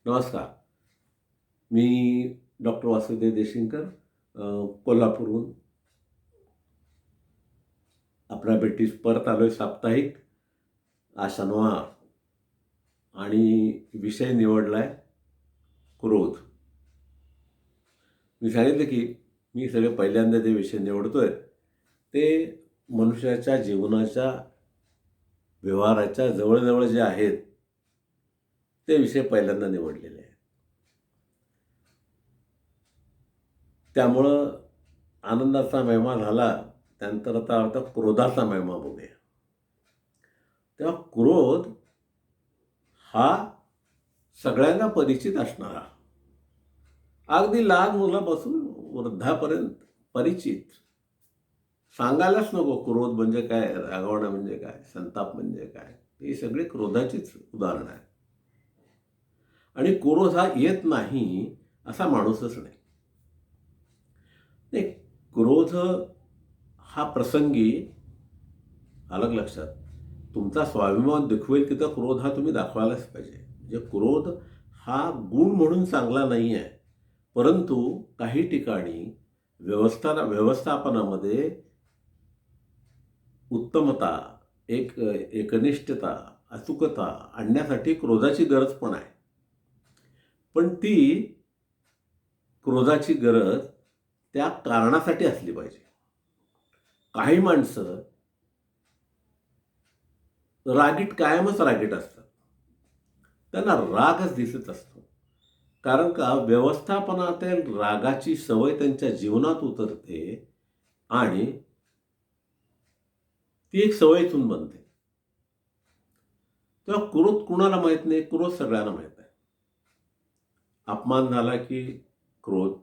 नमस्कार. मी डॉक्टर वासुदेव देशिंगकर कोल्हापूरहून आपल्या भेटीस परत आलोय. साप्ताहिक आज शनिवार आणि विषय निवडलाय क्रोध. मी सांगितलं की मी सगळे पहिल्यांदा जे विषय निवडतोय ते मनुष्याच्या जीवनाच्या व्यवहाराच्या जवळजवळ जे आहेत ते विषय पहिल्यांदा निवडलेले आहेत. त्यामुळं आनंदाचा महिमा झाला. त्यानंतर आता क्रोधाचा महिमा बघूया. तेव्हा क्रोध हा सगळ्यांना परिचित असणारा, अगदी लहान मुलापासून वृद्धापर्यंत परिचित. सांगायलाच नको क्रोध म्हणजे काय, रागावणं म्हणजे काय, संताप म्हणजे काय. ही सगळी क्रोधाचीच उदाहरणं आहेत. आणि क्रोध हा येत नाही असा माणूसच नाही. नाही, क्रोध हा प्रसंगी अलग लक्षात, तुमचा स्वाभिमान दुखवेल तिथं क्रोध हा तुम्ही दाखवायलाच पाहिजे. म्हणजे क्रोध हा गुण म्हणून चांगला नाही आहे, परंतु काही ठिकाणी व्यवस्थापनामध्ये उत्तमता, एकनिष्ठता, अचूकता आणण्यासाठी क्रोधाची गरज पण आहे. पण ती क्रोधाची गरज त्या कारणासाठी असली पाहिजे. काही माणसं रागीट, कायमच रागीट असतात. त्यांना रागच दिसत असतो. कारण का, व्यवस्थापनातील रागाची सवय त्यांच्या जीवनात उतरते आणि ती एक सवयीतून बनते. तेव्हा क्रोध कुणाला माहीत नाही? क्रोध सगळ्यांना माहीत आहे. अपमान झाला की क्रोध,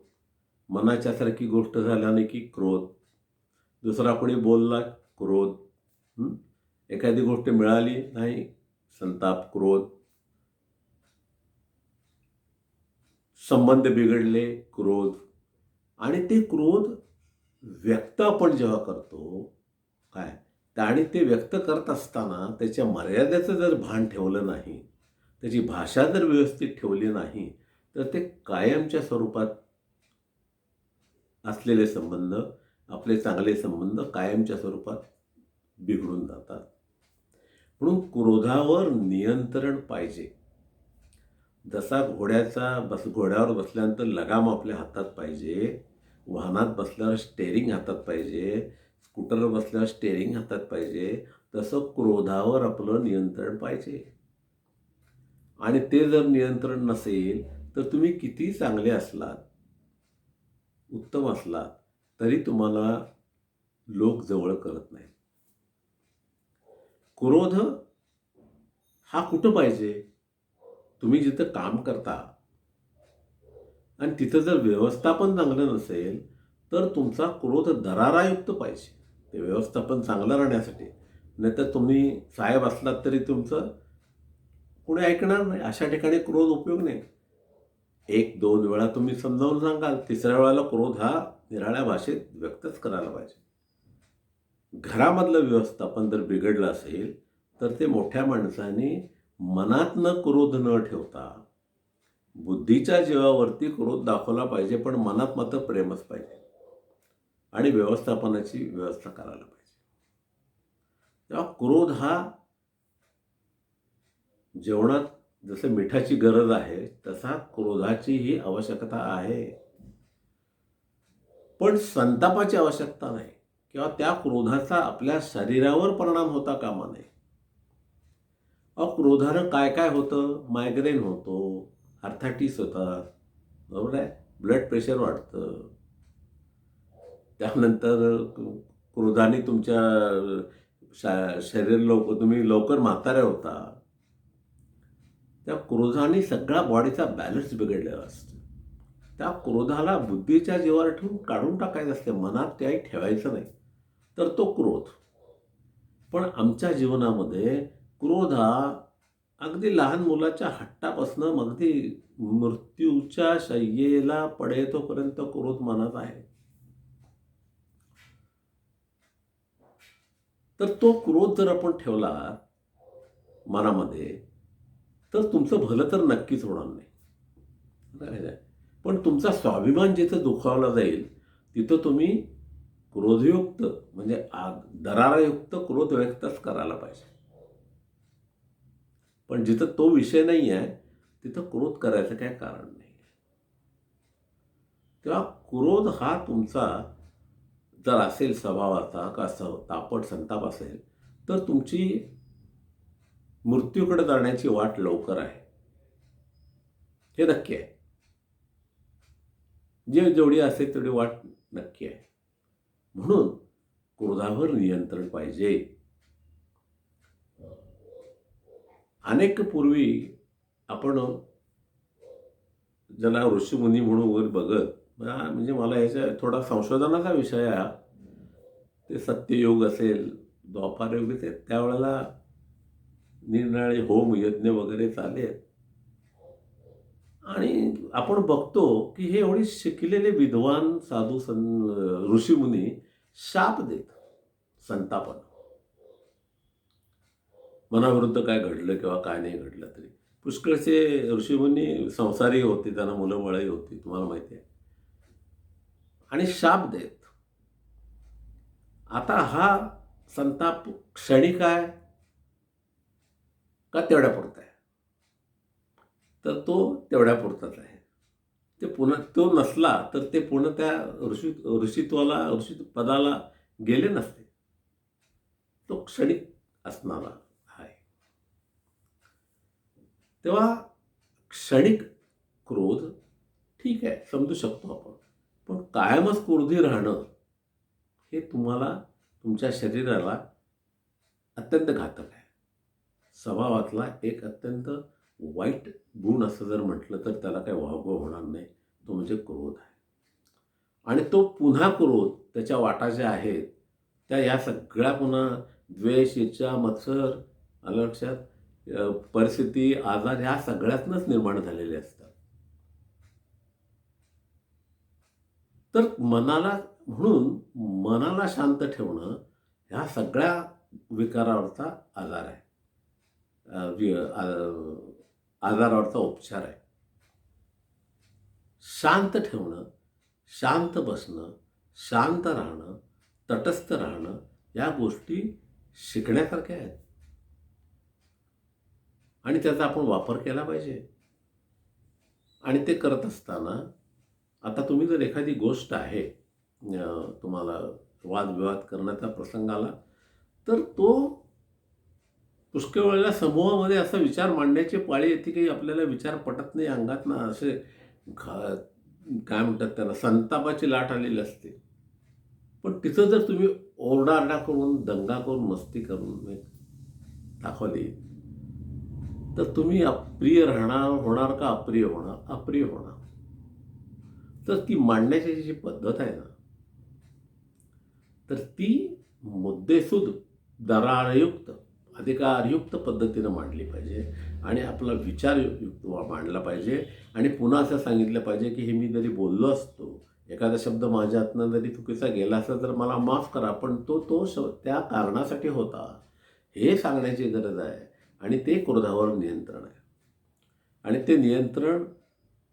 मनाच्यासारखी गोष्ट झाल्याने की क्रोध, दुसरा कोणी बोलला क्रोध, एखादी गोष्ट मिळाली नाही संताप, क्रोध, संबंध बिघडले क्रोध. आणि ते क्रोध व्यक्त आपण जेव्हा करतो काय, आणि ते व्यक्त करत असताना त्याच्या मर्यादेचं जर भान ठेवलं नाही, त्याची भाषा जर व्यवस्थित ठेवली नाही, तर ते कायमच्या स्वरूपात असलेले संबंध, आपले चांगले संबंध कायमच्या स्वरूपात बिघडून जातात. म्हणून क्रोधावर नियंत्रण पाहिजे. जसा घोड्यावर बसल्यानंतर लगाम आपल्या हातात पाहिजे, वाहनात बसल्यावर स्टेअरिंग हातात पाहिजे, स्कूटरवर बसल्यावर स्टेअरिंग हातात पाहिजे, तसं क्रोधावर आपलं नियंत्रण पाहिजे. आणि ते जर नियंत्रण नसेल तर तुम्ही किती चांगले असलात, उत्तम असलात, तरी तुम्हाला लोक जवळ करत नाहीत. क्रोध हा कुठं पाहिजे? तुम्ही जिथं काम करता आणि तिथं जर व्यवस्थापन चांगलं नसेल तर तुमचा क्रोध दरारायुक्त पाहिजे, ते व्यवस्थापन चांगलं राहण्यासाठी. नाहीतर तुम्ही साहेब असलात तरी तुमचं कोणी ऐकणार नाही. अशा ठिकाणी क्रोध उपयोग नाही. 1-2 वेळा तुम्ही समजावून सांगाल, तिसऱ्या वेळेला क्रोध हा निराळ्या भाषेत व्यक्तच करायला पाहिजे. घरामधलं व्यवस्थापन जर बिघडलं असेल तर ते मोठ्या माणसांनी मनात न क्रोध न ठेवता बुद्धीच्या जीवावरती क्रोध दाखवला पाहिजे, पण मनात मात्र प्रेमच पाहिजे आणि व्यवस्थापनाची व्यवस्था करायला पाहिजे. तेव्हा क्रोध हा जेवणात जसं मिठाची गरज आहे तसा क्रोधाची ही आवश्यकता आहे. पण संतापाची आवश्यकता नाही, किंवा त्या क्रोधाचा आपल्या शरीरावर परिणाम होता कामा नये. क्रोधानं काय काय होतं? मायग्रेन होतो, आर्थरायटिस होतात, बरोबर आहे, ब्लड प्रेशर वाढतं. त्यानंतर क्रोधाने तुमच्या तुम्ही लवकर म्हातारे होता. त्या क्रोधाने सगळा बॉडीचा बॅलन्स बिघडलेला असतो. त्या क्रोधाला बुद्धीच्या जीवावर ठेवून काढून टाकायचं असते, मनात काही ठेवायचं नाही, तर तो क्रोध. पण आमच्या जीवनामध्ये क्रोध हा अगदी लहान मुलाच्या हट्टापासून अगदी मृत्यूच्या शय्येला पडे तोपर्यंत क्रोध मनात आहे. तर तो क्रोध जर आपण ठेवला मनामध्ये तर तुमचं भलं तर नक्कीच होणार नाही. पण तुमचा स्वाभिमान जिथं दुखावला जाईल तिथं तुम्ही क्रोधयुक्त म्हणजे दरारायुक्त क्रोध व्यक्तच करायला पाहिजे. पण जिथं तो विषय नाही आहे तिथं क्रोध करायचं काही कारण नाही. तेव्हा क्रोध हा तुमचा जर असेल स्वभावाचा का तापट संताप असेल तर तुमची मृत्यूकडे जाण्याची वाट लवकर आहे, हे नक्की आहे. जेवढी असेल तेवढी वाट नक्की आहे. म्हणून क्रोधावर नियंत्रण पाहिजे. अनेक पूर्वी आपण ज्याला ऋषीमुनी म्हणून वगैरे बघत म्हणजे मला याच्या थोडा संशोधनाचा विषय आहे. ते सत्ययुग असेल, द्वापारयुग असेल, त्यावेळेला निरनिराळे होम यज्ञ वगैरे चालले आहेत. आणि आपण बघतो की हे एवढे शिकलेले विद्वान साधू ऋषीमुनी शाप देत संतापानं. मनाविरुद्ध काय घडलं किंवा काय नाही घडलं तरी. पुष्कळचे ऋषीमुनी संसारी होते, त्यांना मुलं बाळही होती, तुम्हाला माहिती आहे. आणि शाप देत. आता हा संताप क्षणिक आहे का तेवढ्यापुरता आहे? तर तो तेवढ्यापुरताच आहे. ते पुन्हा तो नसला तर ते पुन्हा त्या ऋषी पदाला गेले नसते. तो क्षणिक असणारा आहे. तेव्हा क्षणिक क्रोध ठीक आहे, समजू शकतो आपण. पण कायमच क्रोधी राहणं हे तुम्हाला तुमच्या शरीराला अत्यंत घातक आहे. स्वभावातला एक अत्यंत वाईट गुण असं जर म्हटलं तर त्याला काही वावगं होणार नाही. तो म्हणजे क्रोध आहे. आणि तो पुन्हा क्रोध त्याच्या वाटा ज्या आहेत त्या या सगळ्या पुन्हा द्वेष, इच्छा, मत्सर, आलं लक्षात, परिस्थिती, आजार ह्या सगळ्यातनंच निर्माण झालेले असतात. तर म्हणून मनाला शांत ठेवणं ह्या सगळ्या विकारावरचा आजार आहे, आजारावरचा उपचार आहे. शांत ठेवणं, शांत बसणं, शांत राहणं, तटस्थ राहणं या गोष्टी शिकण्यासारख्या आहेत आणि त्याचा आपण वापर केला पाहिजे. आणि ते करत असताना आता तुम्ही जर एखादी गोष्ट आहे, तुम्हाला वादविवाद करण्याचा प्रसंग आला तर तो पुष्कळ वेळेला समूहामध्ये असा विचार मांडण्याची पाळी येते की आपल्याला विचार पटत नाही, अंगात ना असे काय म्हणतात त्याला, संतापाची लाट आलेली असते. पण तिथं जर तुम्ही ओरडाआरडा करून, दंगा करून, मस्ती करून दाखवली तर तुम्ही अप्रिय होणार का अप्रिय होणार? अप्रिय होणार. तर ती मांडण्याची जी पद्धत आहे ना, तर ती मुद्देसूद, दरारयुक्त, अधिकारयुक्त पद्धतीनं मांडली पाहिजे आणि आपला विचारयुक्त मांडला पाहिजे. आणि पुन्हा असं सांगितलं पाहिजे की हे मी जरी बोललो असतो, एखादा शब्द माझ्या हातनं जरी चुकीचा गेला असता तर मला माफ करा, पण तो त्या कारणासाठी होता, हे सांगण्याची गरज आहे. आणि ते क्रोधावर नियंत्रण आहे. आणि ते नियंत्रण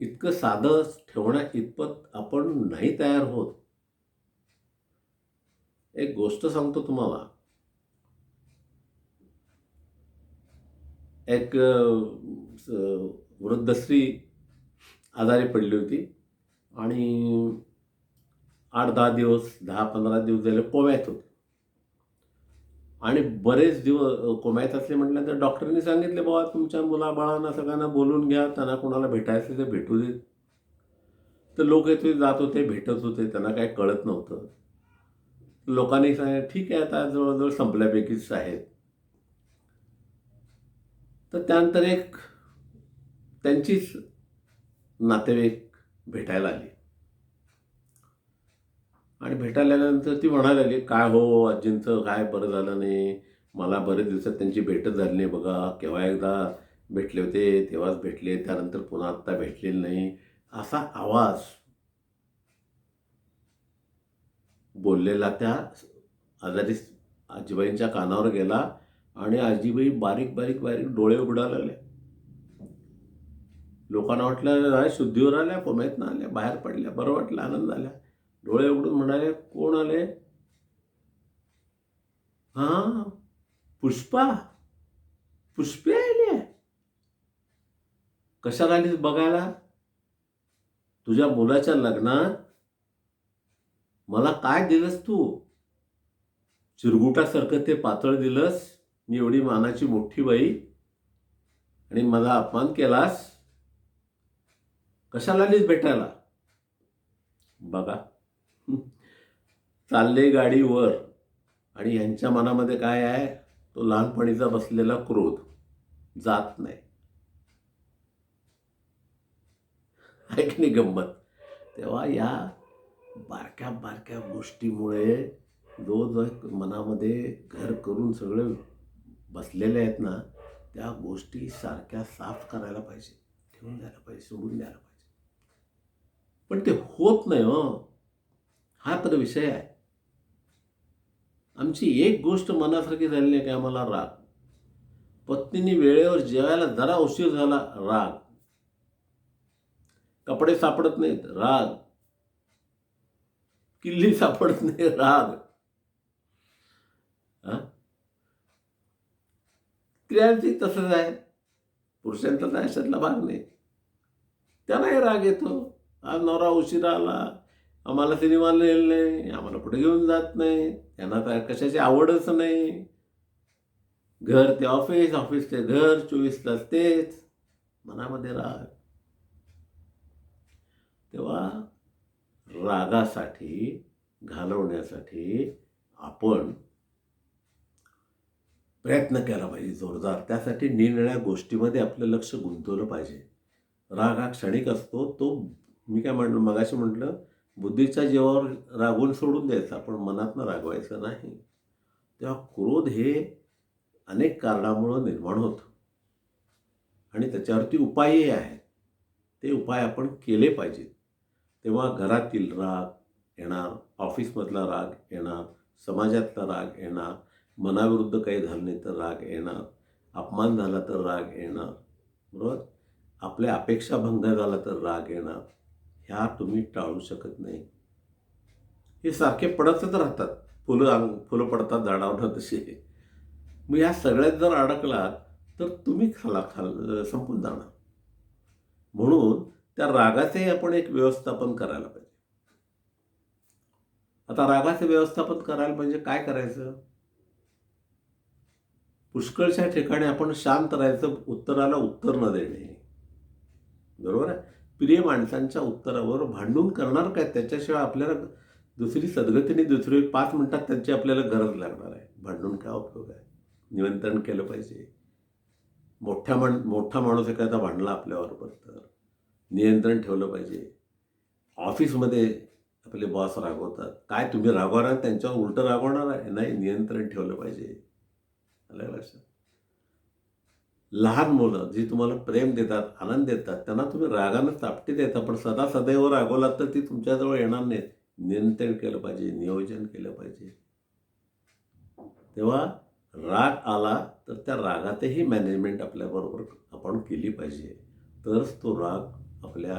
इतकं साधं ठेवण्या इतपत आपण नाही तयार होत. एक गोष्ट सांगतो तुम्हाला. एक वृद्ध स्त्री आजारी पडली होती आणि 8-10 दिवस, 10-15 दिवस झाले कोम्यात होते. आणि बरेच दिवस कोम्यात असले म्हटल्यानंतर डॉक्टरनी सांगितले, बाबा तुमच्या मुलाबाळांना सगळ्यांना बोलून घ्या, त्यांना कोणाला भेटायचं ते भेटू देत. तर लोक येथे जात होते, भेटत होते, त्यांना काही कळत नव्हतं. लोकांनी सांगितलं ठीक आहे, आता जवळजवळ संपल्यापैकीच आहेत. तर त्यानंतर एक त्यांचीच नातेवाईक भेटायला आली आणि भेटायला आल्यानंतर ती म्हणायला लागली, काय हो आजींचं काय बरं झालं नाही, मला बरेच दिवसात त्यांची भेटच झाली नाही बघा, केव्हा एकदा भेटले होते तेव्हाच भेटले, त्यानंतर पुन्हा आत्ता भेटलेले नाही, असा आवाज बोललेला त्या आजारी आजीबाईंच्या कानावर गेला. आणि आजीबाई बारीक बारीक बारीक डोळे उघडायला लागले. लोकांना वाटलं "अरे, शुद्धीवर आल्या, कोम्यातनं आल्या, बाहेर पडल्या, बरं वाटलं, आनंद झाला. डोळे उघडून म्हणाले, "कोण आले?" "हां, पुष्पा, पुष्पी आली आहे." "कशाला आलीस बघायला?" "तुझ्या मुलाच्या लग्नात मला काय दिलंस तू? चिरगुटासारखं ते पातळ दिलंस. मी एवढी मानाची मोठी बाई आणि माझा अपमान केलास. कशाला आलीस भेटायला?" बघा, चालले गाडी वर आणि ह्यांच्या मनामध्ये काय आहे? तो लहानपणीचा बसलेला क्रोध जात नाही. आहे की नाही गंमत? तेव्हा या बारक्या बारक्या गोष्टीमुळे जो एक मनामध्ये घर करून सगळे बसलेले आहेत ना, त्या गोष्टी सारख्या साफ करायला पाहिजे, ठेवून द्यायला पाहिजे, सोडून द्यायला पाहिजे. पण ते होत नाही हो. हा तर विषय आहे. आमची एक गोष्ट मनासारखी झाली नाही की आम्हाला राग. पत्नीने वेळेवर जेवायला जरा उशीर झाला, राग. कपडे सापडत नाहीत, राग. किल्ली सापडत नाही, राग. हा? स्त्रियांची तसंच आहे. पुरुषांचा तर अशातला भाग नाही. त्यांनाही राग येतो. आज नवरा उशिरा आला, आम्हाला सिनेमाला नेलं नाही, आम्हाला कुठे घेऊन जात नाही, त्यांना तर कशाची आवडच नाही. घर ते ऑफिस, ऑफिस ते घर, 24 तास तेच. मनामध्ये राग. तेव्हा रागासाठी घालवण्यासाठी आपण प्रयत्न केला पाहिजे जोरदार. त्यासाठी निरनिराळ्या गोष्टीमध्ये आपलं लक्ष गुंतवलं पाहिजे. राग हा क्षणिक असतो. तो मी काय म्हटलं मगाशी म्हटलं, बुद्धीच्या जीवावर रागवून सोडून द्यायचा, पण मनातनं रागवायचं नाही. तेव्हा क्रोध हे अनेक कारणामुळं निर्माण होतं आणि त्याच्यावरती उपायही आहेत. ते उपाय आपण केले पाहिजेत. तेव्हा घरातील राग येणार, ऑफिसमधला राग येणार, समाजातला राग येणार, मनाविरुद्ध काही झालं नाही तर राग येणार, अपमान झाला तर राग येणार, बरोबर? आपल्या अपेक्षा भंग झाला तर राग येणार. ह्या तुम्ही टाळू शकत नाही. हे सारखे पडतच राहतात. फुलं पडतात झाडावरून तसे. मग ह्या सगळ्यात जर अडकलात तर तुम्ही संपून जाणार. म्हणून त्या रागाचे आपण एक व्यवस्थापन करायला पाहिजे. आता रागाचे व्यवस्थापन करायला म्हणजे काय करायचं? पुष्कळशा ठिकाणी आपण शांत राहायचं, उत्तराला उत्तर न देणे. बरोबर आहे? प्रिय माणसांच्या उत्तरावर भांडून करणार काय? त्याच्याशिवाय आपल्याला दुसरी सद्गतीने दुसरी 5 मिनिटात त्यांची आपल्याला गरज लागणार आहे. भांडून काय उपयोग आहे? नियंत्रण केलं पाहिजे. मोठा माणूस एखादा भांडला आपल्याबरोबर तर नियंत्रण ठेवलं पाहिजे. ऑफिसमध्ये आपले बॉस रागवतात. काय तुम्ही रागवणार, त्यांच्यावर उलटं रागवणार आहे? नाही, नियंत्रण ठेवलं पाहिजे. आलं लक्षात? लहान मुलं जी तुम्हाला प्रेम देतात, आनंद देतात, त्यांना तुम्ही रागानं चापटी देता, पण सदैव रागवलात तर ती तुमच्याजवळ येणार नाहीत. नियंत्रण केलं पाहिजे, नियोजन केलं पाहिजे. तेव्हा राग आला तर त्या रागातही मॅनेजमेंट आपल्याबरोबर आपण केली पाहिजे. तरच तो राग आपल्या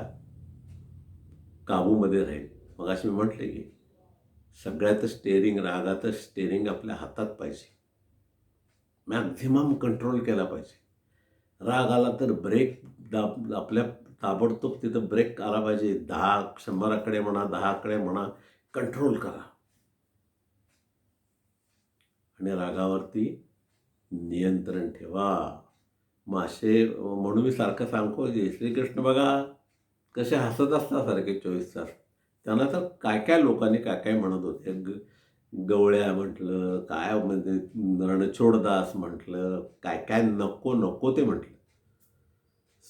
काबूमध्ये राहील. मगाशी मी म्हटले की सगळ्यात रागाचं स्टेअरिंग आपल्या हातात पाहिजे. मॅक्झिमम कंट्रोल केला पाहिजे. राग आला तर ब्रेक आपल्या ताबडतोब तिथं ब्रेक आला पाहिजे. 100कडे म्हणा, 10कडे म्हणा, कंट्रोल करा आणि रागावरती नियंत्रण ठेवा. मग असे म्हणून मी सारखं सांगतो, श्रीकृष्ण बघा कसे हसत असतात सारखे 24 तास. त्यांना तर काय काय लोकांनी काय काय म्हणत होते. गवळ्या म्हटलं, काय म्हणजे रणछोडदास म्हटलं, काय काय नको नको ते म्हटलं.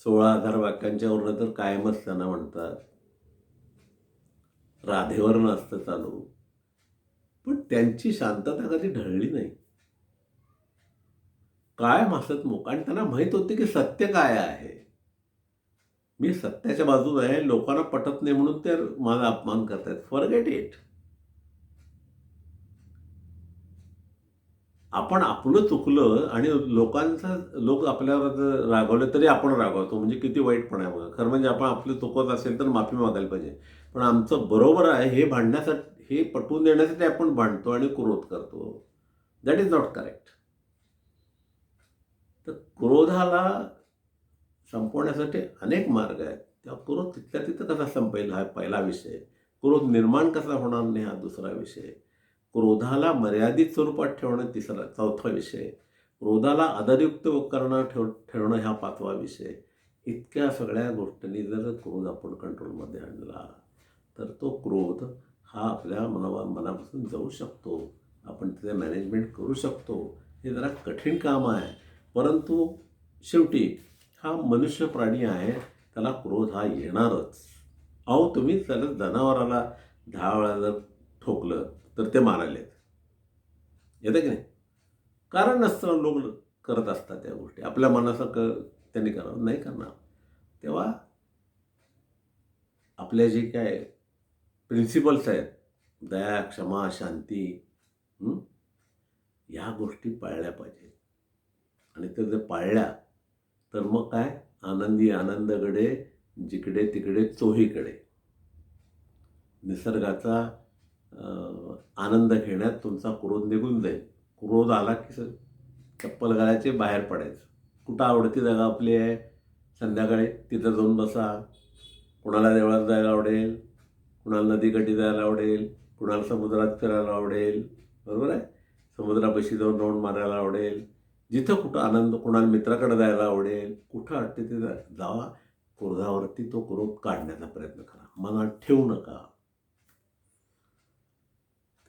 16,000 वाक्यांच्या वरनं तर कायमच त्यांना म्हणतात. राधेवरनं असतं चालू. पण त्यांची शांतता कधी ढळली नाही. कायम हसतमुख. आणि त्यांना माहीत होते की सत्य काय आहे. मी सत्याच्या बाजूला आहे, लोकांना पटत नाही म्हणून ते माझा अपमान करतायत. Forget it. आपण आपलं चुकलं आणि लोक आपल्यावर जर रागवले तरी आपण रागवतो, म्हणजे किती वाईटपणा आहे बघा. खरं म्हणजे आपण आपलं चुकत असेल तर माफी मागायला पाहिजे. पण आमचं बरोबर आहे हे भांडण्यासाठी, हे पटवून देण्यासाठी आपण भांडतो आणि क्रोध करतो. That is not correct. तर क्रोधाला संपवण्यासाठी अनेक मार्ग आहेत. तेव्हा क्रोध तिथल्या तिथं कसा संपेल हा पहिला विषय. क्रोध निर्माण कसा होणार नाही हा दुसरा विषय. क्रोधाला मर्यादित स्वरूपात ठेवणं चौथा विषय. क्रोधाला आदरयुक्त करणं ठेवणं हा पाचवा विषय. इतक्या सगळ्या गोष्टींनी जर क्रोध आपण कंट्रोलमध्ये आणला तर तो क्रोध हा आपल्या मनापासून जाऊ शकतो. आपण त्याचं मॅनेजमेंट करू शकतो. हे जरा कठीण काम आहे, परंतु शेवटी हा मनुष्य प्राणी आहे, त्याला क्रोध हा येणारच. अहो तुम्ही त्याला जनावराला 10 वेळा जर ठोकलं तर ते मारायला येतं की नाही? कारण नसतं लोक करत असतात त्या गोष्टी. आपल्या मनासारखं त्यांनी करावं नाही करणार. तेव्हा आपल्या जे काय प्रिन्सिपल्स आहेत, दया, क्षमा, शांती, हं, ह्या गोष्टी पाळल्या पाहिजेत. आणि त्या जर पाळल्या तर मग काय, आनंदी आनंदगडे, जिकडे तिकडे चोहीकडे. निसर्गाचा आनंद घेण्यात तुमचा क्रोध निघून जाईल. क्रोध आला की चप्पल घालायचे, बाहेर पडायचं. कुठं आवडती जागा आपली आहे, संध्याकाळी तिथं जाऊन बसा. कुणाला देवळात जायला आवडेल, कुणाला नदीकाठी जायला आवडेल, कुणाला समुद्रात फिरायला आवडेल, बरोबर आहे. समुद्रापाशी जाऊन राऊंड मारायला आवडेल. जिथं कुठं आनंद, कुणाला मित्राकडे जायला आवडेल, कुठं वाटते तिथं जावा. क्रोधावरती तो क्रोध काढण्याचा प्रयत्न करा, मनात ठेवू नका.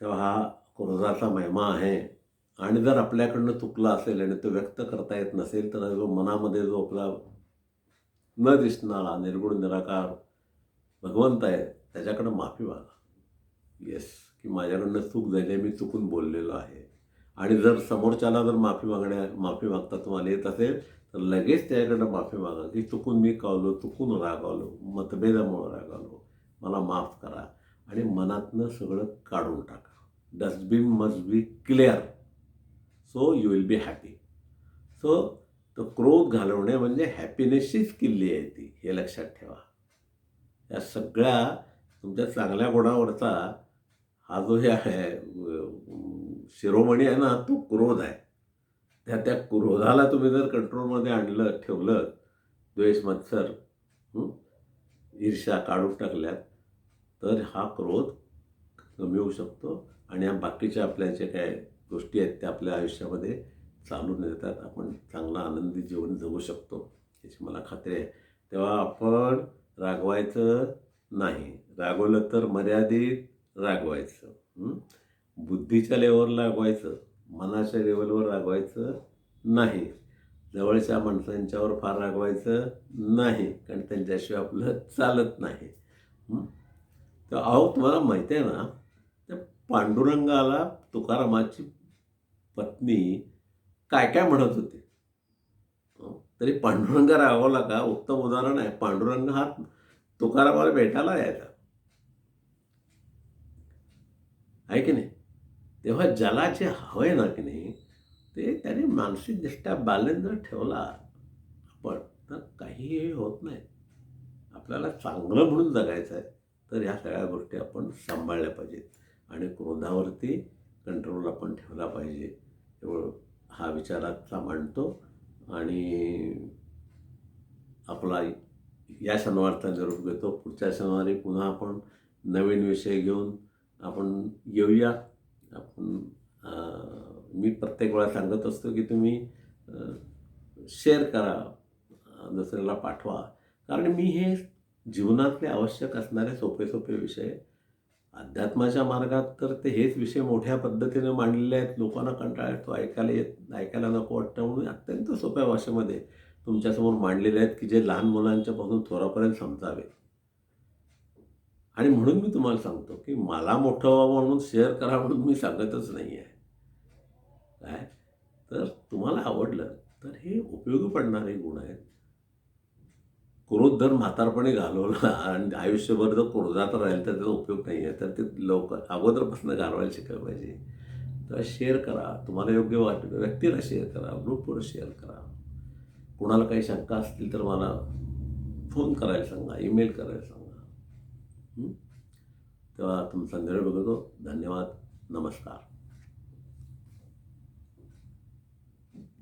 तेव्हा हा क्रोधाचा महिमा आहे. आणि जर आपल्याकडनं चुकला असेल आणि तो व्यक्त करता येत नसेल तर जो मनामध्ये जो आपला न दिसणारा निर्गुण निराकार भगवंत आहे त्याच्याकडं माफी मागा. येस, की माझ्याकडनं चूक झाली आहे, मी चुकून बोललेलो आहे. आणि जर समोरच्याला जर माफी मागता तुम्हाला येत असेल तर लगेच त्याच्याकडं माफी मागा, की चुकून मी चुकून रागावलो, मतभेदामुळं रागावलो, मला माफ करा. आणि मनातनं सगळं काढून टाका. Dustbin must be clear, so you will be happy. So तो क्रोध घालवणे म्हणजे हॅपीनेसचीच किल्ली आहे ती, हे लक्षात ठेवा. या सगळ्या तुमच्या चांगल्या गुणावरचा हा जो हे आहे शिरोमणी आहे ना, तो क्रोध आहे. त्या क्रोधाला तुम्ही जर कंट्रोलमध्ये आणलं, ठेवलं, द्वेष, मत्सर, ईर्ष्या काढून टाकल्यात तर हा क्रोध कमी होऊ शकतो. आणि या बाकीच्या आपल्या ज्या काय गोष्टी आहेत त्या आपल्या आयुष्यामध्ये चालून येतात. आपण चांगला आनंदी जीवन जगू शकतो याची मला खात्री आहे. तेव्हा आपण रागवायचं नाही. रागवलं तर मर्यादित रागवायचं. बुद्धीच्या लेवलला रागवायचं, मनाच्या लेवलवर रागवायचं नाही. जवळच्या माणसांच्यावर फार रागवायचं नाही, कारण त्यांच्याशिवाय आपलं चालत नाही. तर अहो तुम्हाला माहिती आहे ना, त्या पांडुरंगाला तुकारामाची पत्नी काय काय म्हणत होती. तरी पांडुरंग रागवला का? उत्तम उदाहरण आहे. पांडुरंग हा तुकारामाला भेटायला यायचा, आहे की नाही? तेव्हा ज्याला जे हवंय ना की नाही, ते त्याने मानसिकदृष्ट्या बॅलन्स जर ठेवला आपण तर काहीही होत नाही. आपल्याला चांगलं म्हणून जगायचं आहे तर ह्या सगळ्या गोष्टी आपण सांभाळल्या पाहिजेत. आणि क्रोधावरती कंट्रोल आपण ठेवला पाहिजे. एवढं हा विचाराचा मांडतो. आणि आपला या शनिवारचा निरोप घेतो. पुढच्या शनिवारी पुन्हा आपण नवीन विषय घेऊन आपण येऊया. आपण मी प्रत्येक वेळा सांगत असतो की तुम्ही शेअर करा, दुसऱ्याला पाठवा. कारण मी हे जीवनातले आवश्यक असणारे सोपे सोपे विषय, अध्यात्माच्या मार्गात तर ते हेच विषय मोठ्या पद्धतीने मांडलेले आहेत. लोकांना कंटाळा येतो, ऐकायला नको वाटतं, म्हणून अत्यंत सोप्या भाषेमध्ये तुमच्यासमोर मांडलेले आहेत की जे लहान मुलांच्या पासून थोरापर्यंत समजावे. आणि म्हणून मी तुम्हाला सांगतो की मला मोठं व्हावं म्हणून शेअर करा म्हणून मी सांगतच नाही आहे. काय तर तुम्हाला आवडलं तर हे उपयोगी पडणारे गुण आहेत. क्रोध जर म्हातारपणी घालवला आणि आयुष्यभर जर क्रोधात राहील तर त्याचा उपयोग नाही आहे. तर ते लवकर अगोदरपासून घालवायला शिकायला पाहिजे. तर शेअर करा. तुम्हाला योग्य वाटतं व्यक्तीला शेअर करा, ग्रुपवर शेअर करा. कोणाला काही शंका असतील तर मला फोन करायला सांगा, ईमेल करायला सांगा. तेव्हा तुमचा निरोप बघतो. धन्यवाद. नमस्कार.